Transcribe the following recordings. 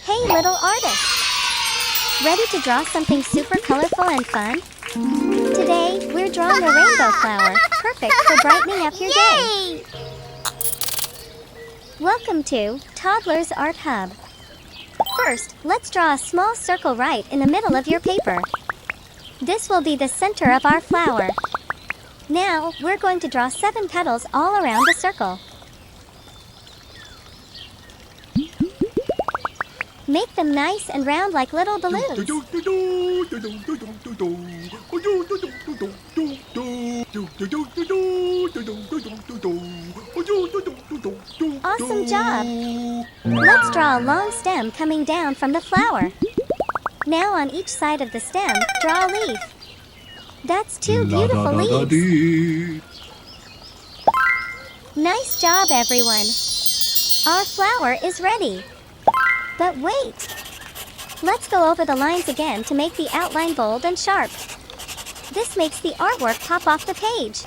Hey little artist! Ready to draw something super colorful and fun? Today, we're drawing a rainbow flower, perfect for brightening up your day. Welcome to Toddlers Art Hub. First, let's draw a small circle right in the middle of your paper. This will be the center of our flower. Now, we're going to draw 7 petals all around the circle. Make them nice and round like little balloons. Awesome job! Let's draw a long stem coming down from the flower. Now on each side of the stem, draw a leaf. That's 2 beautiful leaves. Nice job, everyone! Our flower is ready. But wait! Let's go over the lines again to make the outline bold and sharp. This makes the artwork pop off the page.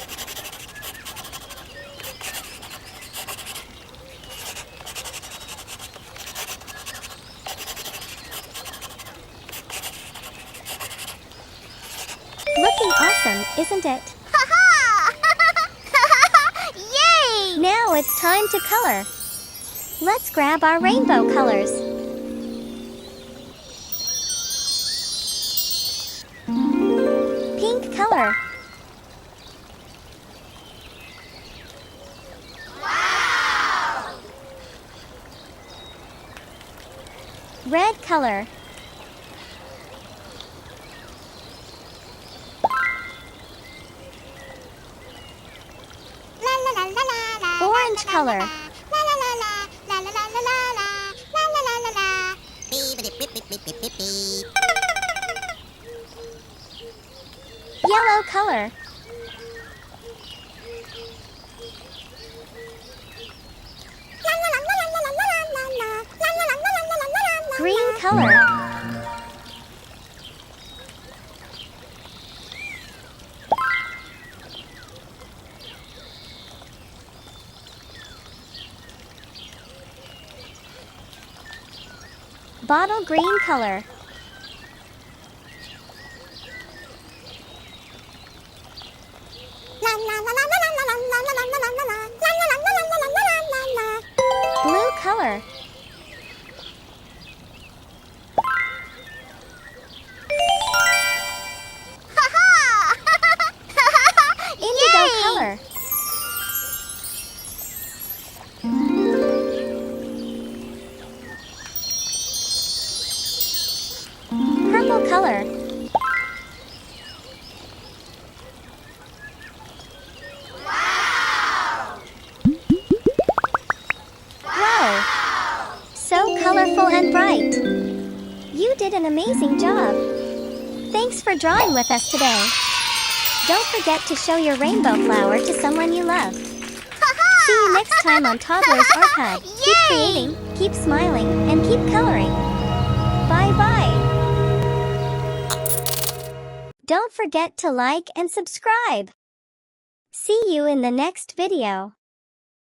Looking awesome, isn't it? Yay! Now it's time to color. Let's grab our rainbow colors. Pink color. Wow! Red color. Orange color. Yellow color. Green color. Bottle green color. Blue color. Indigo color. Purple color. So colorful and bright. You did an amazing job. Thanks for drawing with us today. Don't forget to show your rainbow flower to someone you love. See you next time on Toddlers Art Hub. Keep creating, keep smiling, and keep coloring. Bye-bye. Don't forget to like and subscribe. See you in the next video.